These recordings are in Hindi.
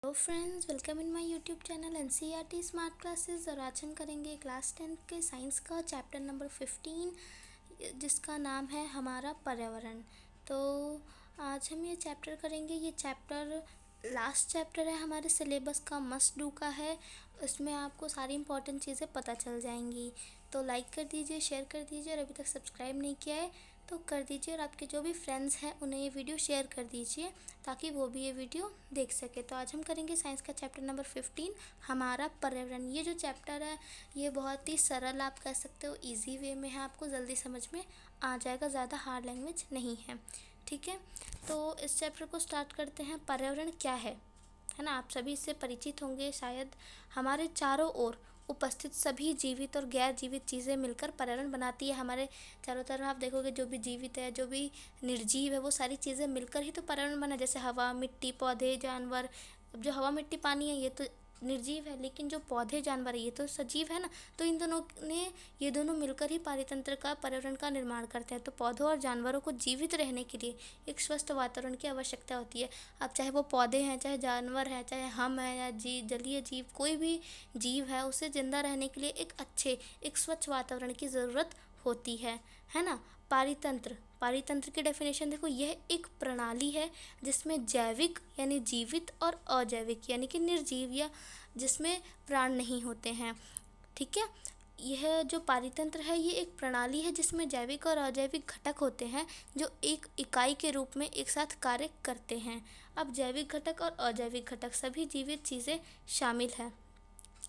Hello friends, welcome in my YouTube channel NCERT smart classes. और आज हम करेंगे क्लास 10 के साइंस का चैप्टर नंबर 15, जिसका नाम है हमारा पर्यावरण। तो आज हम ये चैप्टर करेंगे। ये चैप्टर लास्ट चैप्टर है हमारे सिलेबस का, मस्ट डू का है। इसमें आपको सारी इंपॉर्टेंट चीज़ें पता चल जाएंगी। तो लाइक कर दीजिए, शेयर कर दीजिए, और अभी तक सब्सक्राइब नहीं किया है तो कर दीजिए। और आपके जो भी फ्रेंड्स हैं उन्हें ये वीडियो शेयर कर दीजिए ताकि वो भी ये वीडियो देख सके। तो आज हम करेंगे साइंस का चैप्टर नंबर 15, हमारा पर्यावरण। ये जो चैप्टर है ये बहुत ही सरल, आप कह सकते हो इजी वे में है, आपको जल्दी समझ में आ जाएगा, ज़्यादा हार्ड लैंग्वेज नहीं है। ठीक है, तो इस चैप्टर को स्टार्ट करते हैं। पर्यावरण क्या है ना, आप सभी इससे परिचित होंगे शायद। हमारे चारों ओर उपस्थित सभी जीवित और गैर जीवित चीज़ें मिलकर पर्यावरण बनाती है। हमारे चारों तरफ आप देखोगे जो भी जीवित है, जो भी निर्जीव है, वो सारी चीज़ें मिलकर ही तो पर्यावरण बना। जैसे हवा, मिट्टी, पौधे, जानवर। अब जो हवा, मिट्टी, पानी है ये तो निर्जीव है, लेकिन जो पौधे, जानवर है ये तो सजीव है ना। तो इन दोनों ने ये दोनों मिलकर ही पारितंत्र का, पर्यावरण का निर्माण करते हैं। तो पौधों और जानवरों को जीवित रहने के लिए एक स्वस्थ वातावरण की आवश्यकता होती है। अब चाहे वो पौधे हैं, चाहे जानवर हैं, चाहे हम हैं, या जलीय जीव, कोई भी जीव है, उसे जिंदा रहने के लिए एक स्वच्छ वातावरण की ज़रूरत होती है ना। पारितंत्र की डेफिनेशन देखो, यह एक प्रणाली है जिसमें जैविक यानी जीवित और अजैविक यानी कि निर्जीव या जिसमें प्राण नहीं होते हैं। ठीक है, यह जो पारितंत्र है ये एक प्रणाली है जिसमें जैविक और अजैविक घटक होते हैं जो एक इकाई के रूप में एक साथ कार्य करते हैं। अब जैविक घटक और अजैविक घटक सभी जीवित चीज़ें शामिल हैं।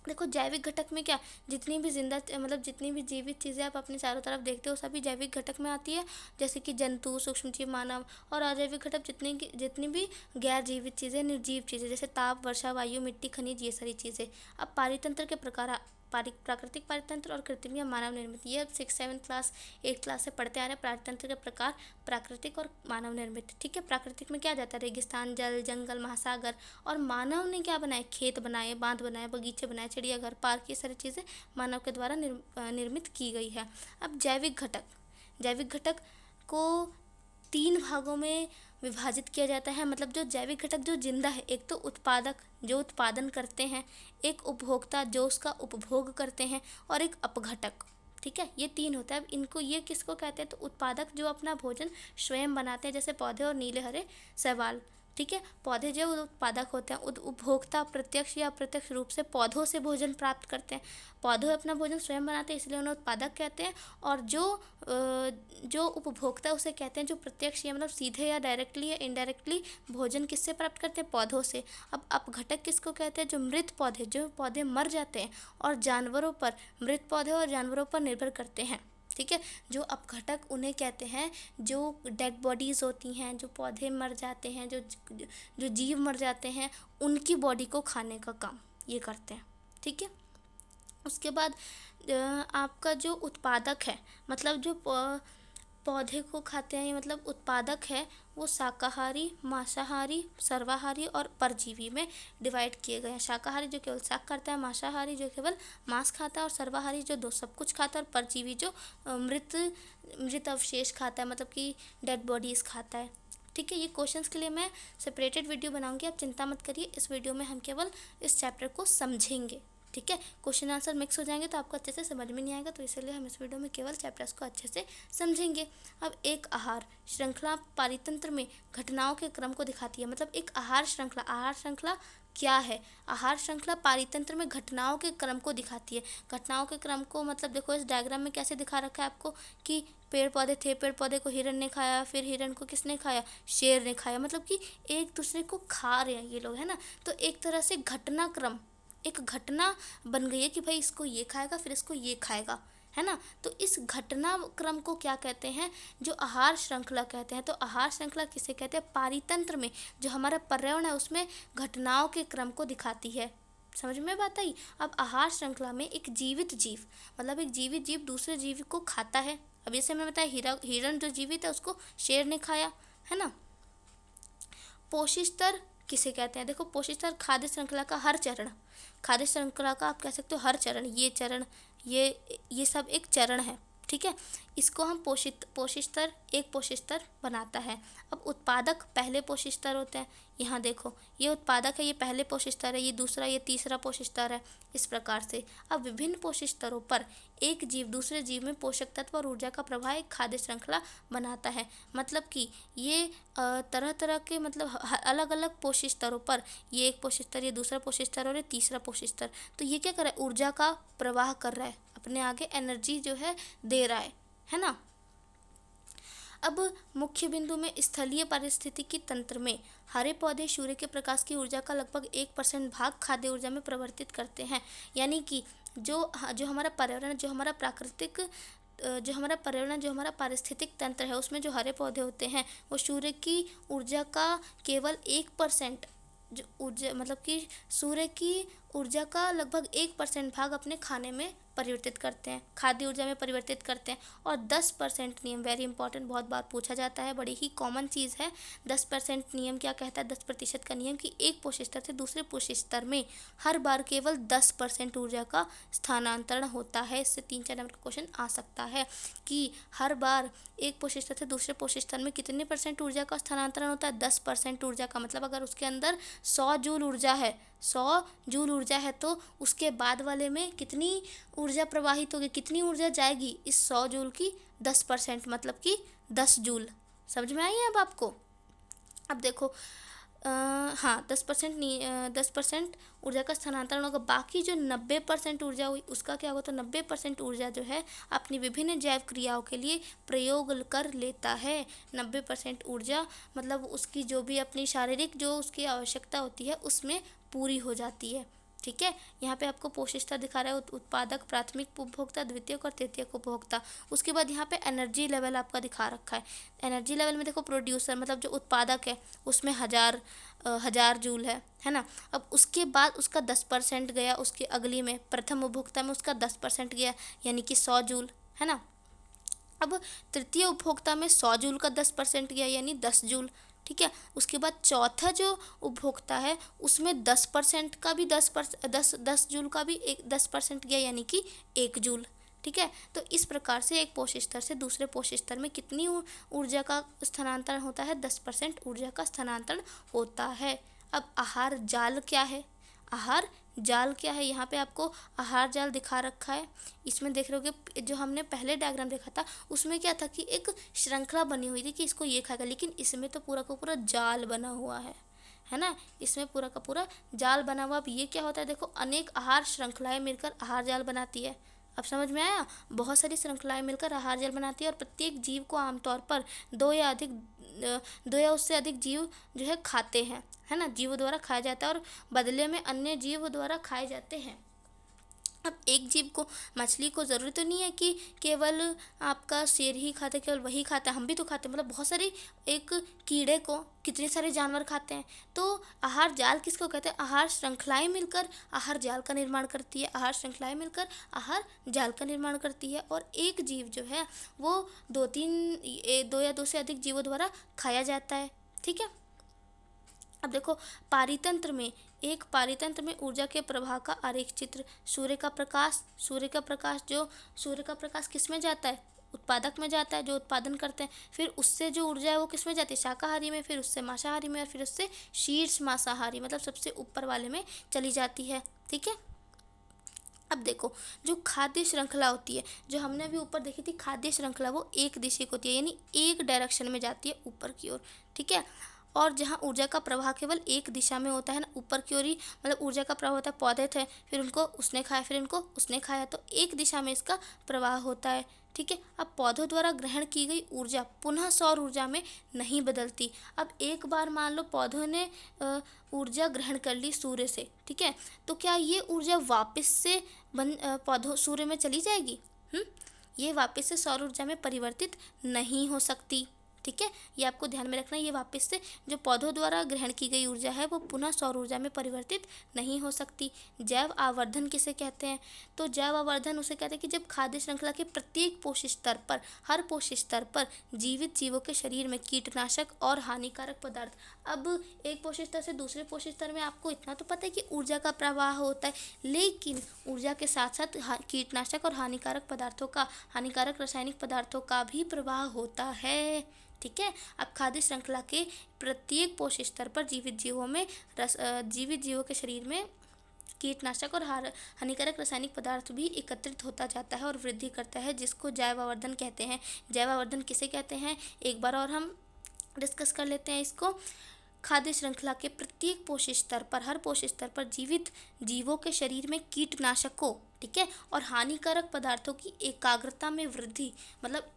देखो, जैविक घटक में क्या, जितनी भी जिंदा मतलब जितनी भी जीवित चीज़ें आप अपने चारों तरफ देखते हो सभी जैविक घटक में आती है, जैसे कि जंतु, सूक्ष्मजीव, मानव। और अजैविक घटक जितनी भी गैर जीवित चीज़ें, निर्जीव चीज़ें, जैसे ताप, वर्षा, वायु, मिट्टी, खनिज, ये सारी चीज़ें। अब पारितंत्र के प्रकार, प्राकृतिक पारितंत्र और कृत्रिम या मानव निर्मित। ये अब 6-7 क्लास 8 क्लास से पढ़ते आ रहे हैं। पारितंत्र के प्रकार प्राकृतिक और मानव निर्मित। ठीक है, प्राकृतिक में क्या जाता है, रेगिस्तान, जल, जंगल, महासागर। और मानव ने क्या बनाए, खेत बनाए, बांध बनाए, बगीचे बनाए, चिड़ियाघर, पार्क, ये सारी चीज़ें मानव के द्वारा निर्मित की गई है। अब जैविक घटक को 3 भागों में विभाजित किया जाता है। मतलब जो जैविक घटक जो जिंदा है, एक तो उत्पादक जो उत्पादन करते हैं, एक उपभोक्ता जो उसका उपभोग करते हैं, और एक अपघटक। ठीक है, ये 3 होता है। अब इनको ये किसको कहते हैं, तो उत्पादक जो अपना भोजन स्वयं बनाते हैं, जैसे पौधे और नीले हरे शैवाल। ठीक है, पौधे जो उत्पादक होते हैं। उपभोक्ता प्रत्यक्ष या अप्रत्यक्ष रूप से पौधों से भोजन प्राप्त करते हैं। पौधे अपना भोजन स्वयं बनाते हैं, इसलिए उन्हें उत्पादक कहते हैं। और जो उपभोक्ता उसे कहते हैं जो प्रत्यक्ष या मतलब सीधे या डायरेक्टली या इनडायरेक्टली भोजन किससे प्राप्त करते हैं, पौधों से। अब अपघटक किसको कहते हैं, जो मृत पौधे, जो पौधे मर जाते हैं और जानवरों पर, मृत पौधे और जानवरों पर निर्भर करते हैं। ठीक है, जो अपघटक उन्हें कहते हैं जो डेड बॉडीज़ होती हैं, जो पौधे मर जाते हैं, जो जीव मर जाते हैं, उनकी बॉडी को खाने का काम ये करते हैं। ठीक है, उसके बाद आपका जो उत्पादक है, मतलब जो पौधे को खाते हैं, मतलब उत्पादक है, वो शाकाहारी, मांसाहारी, सर्वाहारी और परजीवी में डिवाइड किए गए हैं। शाकाहारी जो केवल शाक खाता है, मांसाहारी जो केवल मांस खाता है, और सर्वाहारी जो दो सब कुछ खाता है, और परजीवी जो मृत अवशेष खाता है, मतलब कि डेड बॉडीज़ खाता है। ठीक है, ये क्वेश्चंस के लिए मैं सेपरेटेड वीडियो बनाऊंगी, आप चिंता मत करिए। इस वीडियो में हम केवल इस चैप्टर को समझेंगे। ठीक है, क्वेश्चन आंसर मिक्स हो जाएंगे तो आपको अच्छे से समझ में नहीं आएगा, तो इसलिए हम इस वीडियो में केवल चैप्टर्स को अच्छे से समझेंगे। अब एक आहार श्रृंखला पारितंत्र में घटनाओं के क्रम को दिखाती है। मतलब एक आहार श्रृंखला क्या है, आहार श्रृंखला पारितंत्र में घटनाओं के क्रम को दिखाती है। घटनाओं के क्रम को मतलब देखो इस डायग्राम में कैसे दिखा रखा है आपको, कि पेड़ पौधे थे, पेड़ पौधे को हिरण ने खाया, फिर हिरण को किसने खाया, शेर ने खाया। मतलब कि एक दूसरे को खा रहे हैं ये लोग, है ना। तो एक तरह से घटनाक्रम, एक घटना बन गई है कि भाई इसको ये खाएगा, फिर इसको ये खाएगा, है ना। तो इस घटनाक्रम को क्या कहते हैं, जो आहार श्रृंखला कहते हैं। तो आहार श्रृंखला किसे कहते हैं, पारितंत्र में जो हमारा पर्यावरण है उसमें घटनाओं के क्रम को दिखाती है। समझ में बात आई। अब आहार श्रृंखला में एक जीवित जीव, मतलब एक जीवित जीव दूसरे जीव को खाता है। अब जैसे मैं बताया, हिरण जो जीवित है उसको शेर ने खाया, है ना। पोषक स्तर किसे कहते हैं, देखो पोषक स्तर खाद्य श्रृंखला का हर चरण, खाद्य श्रृंखला का आप कह सकते हो हर चरण, ये सब एक चरण है। ठीक है, इसको हम पोषक स्तर बनाता है। अब उत्पादक पहले पोषक स्तर होते हैं, यहाँ देखो, ये उत्पादक है, ये पहले पोषक स्तर है, ये दूसरा, ये तीसरा पोषक स्तर है, इस प्रकार से। अब विभिन्न पोषक स्तरों पर एक जीव दूसरे जीव में पोषक तत्व और ऊर्जा का प्रवाह एक खाद्य श्रृंखला बनाता है। मतलब कि ये तरह तरह के, मतलब अलग अलग पोषक स्तरों पर, ये एक पोषक स्तर, ये दूसरा पोषक स्तर और ये तीसरा पोषक स्तर, तो ये क्या कर रहा है, ऊर्जा का प्रवाह कर रहा है, अपने आगे एनर्जी जो है दे रहा है ना। अब मुख्य बिंदु में स्थलीय पारिस्थितिकी तंत्र में हरे पौधे सूर्य के प्रकाश की ऊर्जा का लगभग 1% भाग खाद्य ऊर्जा में परिवर्तित करते हैं। यानी कि जो हमारा पर्यावरण, जो हमारा प्राकृतिक, जो हमारा पर्यावरण, जो हमारा पारिस्थितिक तंत्र है, उसमें जो हरे पौधे होते हैं वो सूर्य की ऊर्जा का केवल 1%, जो ऊर्जा, मतलब कि सूर्य की ऊर्जा का लगभग 1% भाग अपने खाने में परिवर्तित करते हैं, खाद्य ऊर्जा में परिवर्तित करते हैं। और 10% नियम, वेरी इंपॉर्टेंट, बहुत बार पूछा जाता है, बड़ी ही कॉमन चीज़ है। 10% नियम क्या कहता है, 10% का नियम कि एक पोषक स्तर से दूसरे पोषक स्तर में हर बार केवल 10% ऊर्जा का स्थानांतरण होता है। इससे 3-4 नंबर का क्वेश्चन आ सकता है कि हर बार एक पोषक स्तर से दूसरे पोषक स्तर में कितने % ऊर्जा का स्थानांतरण होता है, 10% ऊर्जा का। मतलब अगर उसके अंदर 100 जूल ऊर्जा है, 100 जूल ऊर्जा है, तो उसके बाद वाले में कितनी ऊर्जा प्रवाहित होगी, कितनी ऊर्जा जाएगी, इस 100 जूल की 10%, मतलब कि 10 जूल। समझ में आई है अब आपको। अब देखो, हाँ, 10% ऊर्जा का स्थानांतरण होगा। बाकी जो 90% ऊर्जा हुई उसका क्या होगा, तो 90% ऊर्जा जो है अपनी विभिन्न जैव क्रियाओं के लिए प्रयोग कर लेता है। 90% ऊर्जा मतलब उसकी जो भी अपनी शारीरिक जो उसकी आवश्यकता होती है उसमें पूरी हो जाती है। ठीक है, यहाँ पे आपको पोषक स्तर दिखा रहा है, उत्पादक, प्राथमिक उपभोक्ता, द्वितीयक और तृतीयक उपभोक्ता। उसके बाद यहाँ पे एनर्जी लेवल आपका दिखा रखा है। एनर्जी लेवल में देखो, प्रोड्यूसर मतलब जो उत्पादक है उसमें 1000 जूल है ना। अब उसके बाद उसका 10% गया, उसके अगली में प्रथम उपभोक्ता में उसका 10% गया, यानी कि 100 जूल, है ना। अब तृतीय उपभोक्ता में 100 जूल का 10% गया, यानी 10 जूल। ठीक है, उसके बाद चौथा जो उपभोक्ता है उसमें 10% का भी 10 जूल का भी 10% गया, यानी कि 1 जूल। ठीक है, तो इस प्रकार से एक पोषक स्तर से दूसरे पोषक स्तर में कितनी ऊर्जा का स्थानांतरण होता है, 10% ऊर्जा का स्थानांतरण होता है। अब आहार जाल क्या है, आहार जाल क्या है, यहाँ पे आपको आहार जाल दिखा रखा है। इसमें देख रहे होगे, जो हमने पहले डायग्राम देखा था उसमें क्या था कि एक श्रृंखला बनी हुई थी कि इसको ये खाएगा, लेकिन इसमें तो पूरा का पूरा जाल बना हुआ है ना। इसमें पूरा का पूरा जाल बना हुआ। अब ये क्या होता है, देखो, अनेक आहार श्रृंखलाएं मिलकर आहार जाल बनाती है। अब समझ में आया, बहुत सारी श्रृंखलाएं मिलकर आहार जाल बनाती है और प्रत्येक जीव को आमतौर पर 2 या उससे अधिक जीव जो है खाते हैं, है ना। जीव द्वारा खाया जाता है और बदले में अन्य जीव द्वारा खाए जाते हैं। अब एक जीव को, मछली को ज़रूरी तो नहीं है कि केवल आपका शेर ही खाता है, केवल वही खाता है, हम भी तो खाते हैं। मतलब बहुत सारी, एक कीड़े को कितने सारे जानवर खाते हैं। तो आहार जाल किसको कहते हैं, आहार श्रृंखलाएं मिलकर आहार जाल का निर्माण करती है। आहार श्रृंखलाएं मिलकर आहार जाल का निर्माण करती है और एक जीव जो है वो 2 या 2 से अधिक जीवों द्वारा खाया जाता है। ठीक है, अब देखो, पारितंत्र में ऊर्जा के प्रवाह का आरेख चित्र। सूर्य का प्रकाश किस में जाता है, उत्पादक में जाता है, जो उत्पादन करते हैं। फिर उससे जो ऊर्जा है वो किस में जाती है, शाकाहारी में, फिर उससे मांसाहारी में और फिर उससे शीर्ष मांसाहारी, मतलब सबसे ऊपर वाले में चली जाती है। ठीक है, अब देखो, जो खाद्य श्रृंखला होती है, जो हमने अभी ऊपर देखी थी खाद्य श्रृंखला, वो एक दिशिक होती है, यानी एक डायरेक्शन में जाती है, ऊपर की ओर। ठीक है, और जहाँ ऊर्जा का प्रवाह केवल एक दिशा में होता है ना, ऊपर की ओर ही, मतलब ऊर्जा का प्रवाह होता है। पौधे थे, फिर उनको उसने खाया, फिर इनको उसने खाया, तो एक दिशा में इसका प्रवाह होता है। ठीक है, अब पौधों द्वारा ग्रहण की गई ऊर्जा पुनः सौर ऊर्जा में नहीं बदलती। अब एक बार मान लो पौधों ने ऊर्जा ग्रहण कर ली सूर्य से, ठीक है, तो क्या ये ऊर्जा वापस से पौधों सूर्य में चली जाएगी? ये वापस से सौर ऊर्जा में परिवर्तित नहीं हो सकती। ठीक है, ये आपको ध्यान में रखना है। ये वापस से जो पौधों द्वारा ग्रहण की गई ऊर्जा है वो पुनः सौर ऊर्जा में परिवर्तित नहीं हो सकती। जैव आवर्धन किसे कहते हैं? तो जैव आवर्धन उसे कहते हैं कि जब खाद्य श्रृंखला के प्रत्येक पोषक स्तर पर, हर पोषक स्तर पर जीवित जीवों के शरीर में कीटनाशक और हानिकारक पदार्थ। अब एक पोषक स्तर से दूसरे पोषक स्तर में आपको इतना तो पता है कि ऊर्जा का प्रवाह होता है, लेकिन ऊर्जा के साथ साथ कीटनाशक और हानिकारक रासायनिक पदार्थों का भी प्रवाह होता है। ठीक है। अब खाद्य श्रृंखला के प्रत्येक पोषक स्तर पर जीवित जीवों के शरीर में कीटनाशक और हानिकारक रासायनिक पदार्थ भी एकत्रित होता जाता है और वृद्धि करता है, जिसको जैव आवर्धन कहते हैं। जैव आवर्धन किसे कहते हैं, एक बार और हम डिस्कस कर लेते हैं इसको। खाद्य श्रृंखला के प्रत्येक पोषक स्तर पर, हर पोषक स्तर पर जीवित जीवों के शरीर में कीटनाशकों, ठीक है, और हानिकारक पदार्थों की एकाग्रता में वृद्धि, मतलब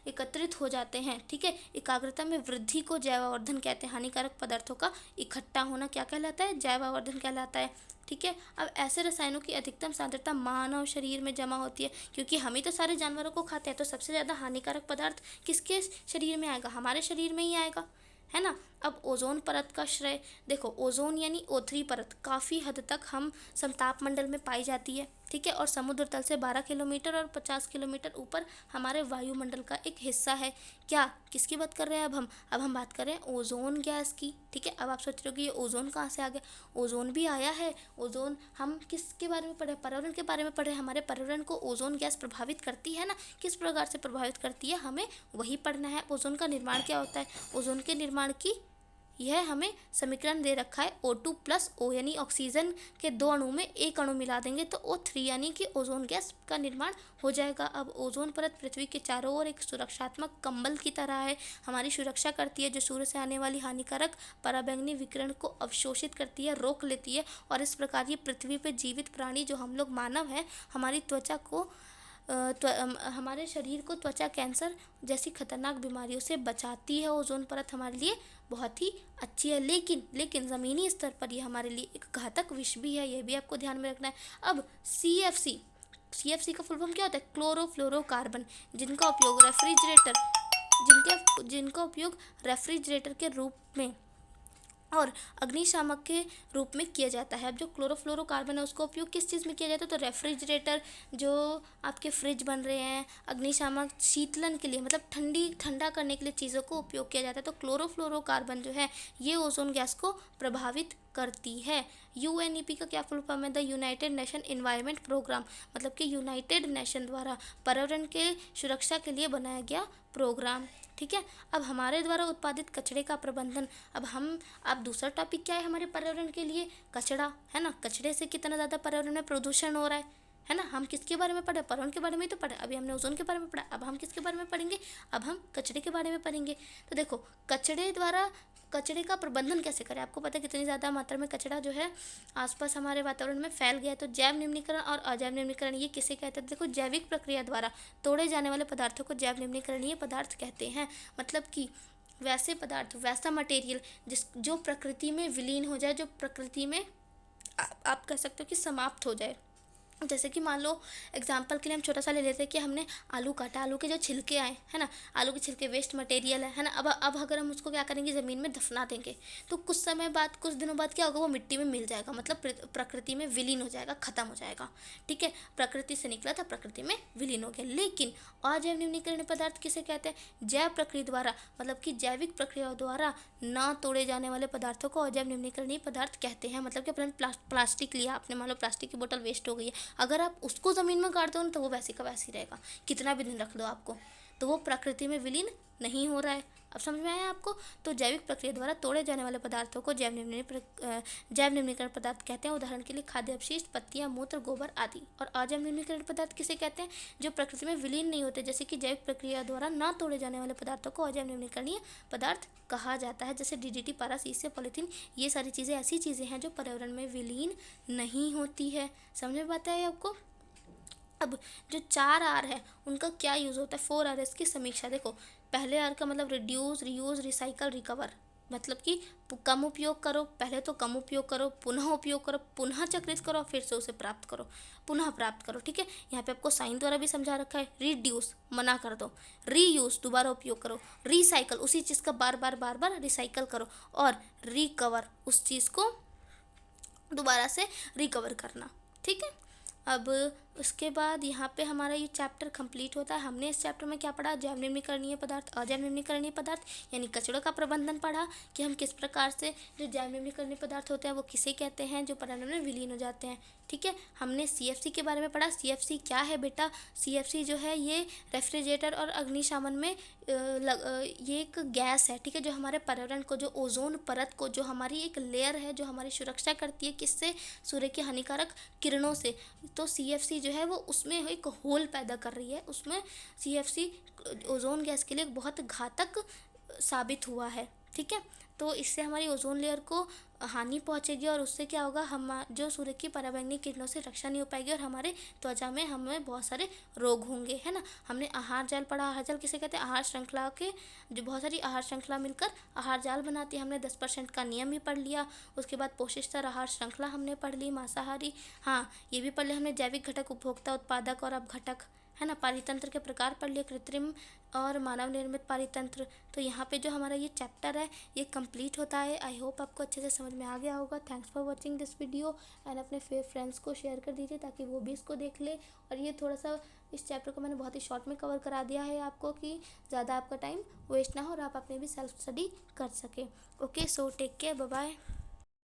एकत्रित हो जाते हैं, ठीक है। एकाग्रता में वृद्धि को जैव आवर्धन कहते हैं। हानिकारक पदार्थों का इकट्ठा होना क्या कहलाता है, जैव आवर्धन कहलाता है, ठीक है। अब ऐसे रसायनों की अधिकतम सांद्रता मानव शरीर में जमा होती है, क्योंकि हम ही तो सारे जानवरों को खाते हैं, तो सबसे ज़्यादा हानिकारक पदार्थ किसके शरीर में आएगा, हमारे शरीर में ही आएगा, है ना। अब ओजोन परत का श्रेय देखो, ओजोन यानी O3 परत काफ़ी हद तक हम समताप मंडल में पाई जाती है, ठीक है, और समुद्र तल से 12 किलोमीटर और 50 किलोमीटर ऊपर हमारे वायुमंडल का एक हिस्सा है। क्या, किसकी बात कर रहे हैं अब हम बात कर रहे हैं ओजोन गैस की, ठीक है। अब आप सोच रहे हो कि ये ओजोन कहाँ से आ गया, ओजोन भी आया है। ओजोन हम किसके बारे में पढ़े, पर्यावरण के बारे में पढ़े। हमारे पर्यावरण को ओजोन गैस प्रभावित करती है ना, किस प्रकार से प्रभावित करती है, हमें वही पढ़ना है। ओजोन का निर्माण क्या होता है, ओजोन के निर्माण की यह हमें समीकरण दे रखा है, O2 प्लस O, यानी ऑक्सीजन के 2 अणु में एक अणु मिला देंगे तो O3 यानी कि ओजोन गैस का निर्माण हो जाएगा। अब ओजोन परत पृथ्वी के चारों ओर एक सुरक्षात्मक कंबल की तरह है, हमारी सुरक्षा करती है, जो सूर्य से आने वाली हानिकारक पराबैंगनी विकिरण को अवशोषित करती है, रोक लेती है, और इस प्रकार ये पृथ्वी पर जीवित प्राणी जो हम लोग मानव हैं, हमारी त्वचा को हमारे शरीर को त्वचा कैंसर जैसी खतरनाक बीमारियों से बचाती है। ओजोन परत हमारे लिए बहुत ही अच्छी है, लेकिन ज़मीनी स्तर पर ये हमारे लिए एक घातक विष भी है, ये भी आपको ध्यान में रखना है। अब CFC का फुल फॉर्म क्या होता है, क्लोरोफ्लोरोकार्बन, जिनका उपयोग रेफ्रिजरेटर के रूप में और अग्निशामक के रूप में किया जाता है। अब जो क्लोरोफ्लोरोकार्बन है उसका उपयोग किस चीज़ में किया जाता है, तो रेफ्रिजरेटर, जो आपके फ्रिज बन रहे हैं, अग्निशामक शीतलन के लिए, मतलब ठंडा करने के लिए चीज़ों को उपयोग किया जाता है। तो क्लोरोफ्लोरोकार्बन जो है ये ओजोन गैस को प्रभावित करती है। UNEP का क्या फुल फॉर्म है, the united nation environment programme, मतलब कि यूनाइटेड नेशन द्वारा पर्यावरण के सुरक्षा के लिए बनाया गया प्रोग्राम, ठीक है। अब हमारे द्वारा उत्पादित कचरे का प्रबंधन, अब दूसरा टॉपिक क्या है हमारे पर्यावरण के लिए, कचरा, है ना। कचरे से कितना ज़्यादा पर्यावरण में प्रदूषण हो रहा है ना। हम किसके बारे में पढ़े, पर्यावरण के बारे में तो पढ़े, अभी हमने ओजोन के बारे में पढ़ा, अब हम किसके बारे में पढ़ेंगे, अब हम कचरे के बारे में पढ़ेंगे। तो देखो, कचरे का प्रबंधन कैसे करें, आपको पता है कितनी ज़्यादा मात्रा में कचरा जो है आसपास हमारे वातावरण में फैल गया है। तो जैव निम्नीकरण और अजैव निम्नीकरण ये किसे कहते हैं, देखो, जैविक प्रक्रिया द्वारा तोड़े जाने वाले पदार्थों को जैव निम्नीकरणीय पदार्थ कहते हैं। मतलब कि वैसे पदार्थ, वैसा मटेरियल जो प्रकृति में विलीन हो जाए, जो प्रकृति में आप कह सकते हो कि समाप्त हो जाए। जैसे कि मान लो एग्जाम्पल के लिए हम छोटा सा ले लेते हैं कि हमने आलू काटा, आलू के जो छिलके आए, है ना, आलू के छिलके वेस्ट मटेरियल है ना। अब अगर हम उसको क्या करेंगे, ज़मीन में दफना देंगे, तो कुछ समय बाद, कुछ दिनों बाद क्या होगा, वो मिट्टी में मिल जाएगा, मतलब प्रकृति में विलीन हो जाएगा, ख़त्म हो जाएगा, ठीक है। प्रकृति से निकला था, प्रकृति में विलीन हो गया। लेकिन अजैव निम्नीकरण पदार्थ किसे कहते हैं, जैव प्रक्रिया द्वारा, मतलब कि जैविक प्रक्रिया द्वारा ना तोड़े जाने वाले पदार्थों को अजैव निम्नीकरणीय पदार्थ कहते हैं। मतलब कि अपने प्लास्टिक लिया आपने, मान लो प्लास्टिक की बोतल वेस्ट हो गई है, अगर आप उसको ज़मीन में गाड़ दो ना तो वो वैसी का वैसी रहेगा, कितना भी दिन रख दो आपको, तो वो प्रकृति में विलीन नहीं हो रहा है। अब समझ में आया आपको। तो जैविक प्रक्रिया द्वारा तोड़े जाने वाले पदार्थों को जैव निम्नीकरण पदार्थ कहते हैं। उदाहरण के लिए खाद्य अपशिष्ट, पत्तियां, मूत्र, गोबर आदि। और अजैव निम्नीकरण पदार्थ किसे कहते हैं, जो प्रकृति में विलीन नहीं होते, जैसे कि जैविक प्रक्रिया द्वारा ना तोड़े जाने वाले पदार्थों को अजैव निम्नीकरणीय पदार्थ कहा जाता है। जैसे DDT, पारा, शीशे, पॉलीथीन, ये सारी चीज़ें ऐसी चीज़ें हैं जो पर्यावरण में विलीन नहीं होती है। समझ में आता है आपको। अब जो 4 R है उनका क्या यूज़ होता है, 4 Rs की समीक्षा। देखो, पहले R का मतलब रिड्यूस, रीयूज़, रिसाइकल, रिकवर, मतलब कि कम उपयोग करो, पहले तो कम उपयोग करो, पुनः उपयोग करो, पुनः चक्रित करो, फिर से उसे पुनः प्राप्त करो, ठीक है। यहाँ पे आपको साइन द्वारा भी समझा रखा है। रिड्यूस, मना कर दो, रीयूज़, दोबारा उपयोग करो, रिसाइकल, उसी चीज़ का बार बार रिसाइकल करो, और रिकवर, उस चीज़ को दोबारा से रिकवर करना, ठीक है। अब उसके बाद यहाँ पे हमारा ये चैप्टर कंप्लीट होता है। हमने इस चैप्टर में क्या पढ़ा, जैव निम्नीकरणीय पदार्थ, अजैव निम्नीकरणीय पदार्थ यानी कचड़ों का प्रबंधन पढ़ा कि हम किस प्रकार से जो जैव निम्नीकरणीय पदार्थ होते हैं वो किसे कहते हैं जो पर्यावरण में विलीन हो जाते हैं। ठीक है, हमने CFC के बारे में पढ़ा। CFC क्या है बेटा, CFC जो है ये रेफ्रिजरेटर और अग्निशमन में ये एक गैस है। ठीक है, जो हमारे पर्यावरण को, जो ओजोन परत को, जो हमारी एक लेयर है जो हमारी सुरक्षा करती है किससे, सूर्य की हानिकारक किरणों से, तो CFC जो है वो उसमें एक होल पैदा कर रही है। उसमें CFC ओजोन गैस के लिए बहुत घातक साबित हुआ है। ठीक है, तो इससे हमारी ओजोन लेयर को हानि पहुंचेगी और उससे क्या होगा, हम जो सूर्य की पराबैंगनी किरणों से रक्षा नहीं हो पाएगी और हमारे त्वचा में हमें बहुत सारे रोग होंगे, है ना। हमने आहार जाल पढ़ा। आहार जाल किसे कहते हैं, आहार श्रृंखला के जो बहुत सारी आहार श्रृंखला मिलकर आहार जाल बनाती है। हमने 10% का नियम भी पढ़ लिया। उसके बाद पोषक स्तर आहार श्रृंखला हमने पढ़ ली, मांसाहारी, हाँ ये भी पढ़ लिया हमने, जैविक घटक, उपभोक्ता, उत्पादक और अपघटक, है ना। पारितंत्र के प्रकार पढ़ लिए, कृत्रिम और मानव निर्मित पारितंत्र। तो यहाँ पे जो हमारा ये चैप्टर है ये कंप्लीट होता है। आई होप आपको अच्छे से समझ में आ गया होगा। Thanks for watching this video and अपने फ्रेंड्स को शेयर कर दीजिए ताकि वो भी इसको देख ले। और ये थोड़ा सा इस चैप्टर को मैंने बहुत ही शॉर्ट में कवर करा दिया है आपको कि ज़्यादा आपका टाइम वेस्ट ना हो और आप अपने भी सेल्फ स्टडी कर सके। Okay, so take care, bye bye.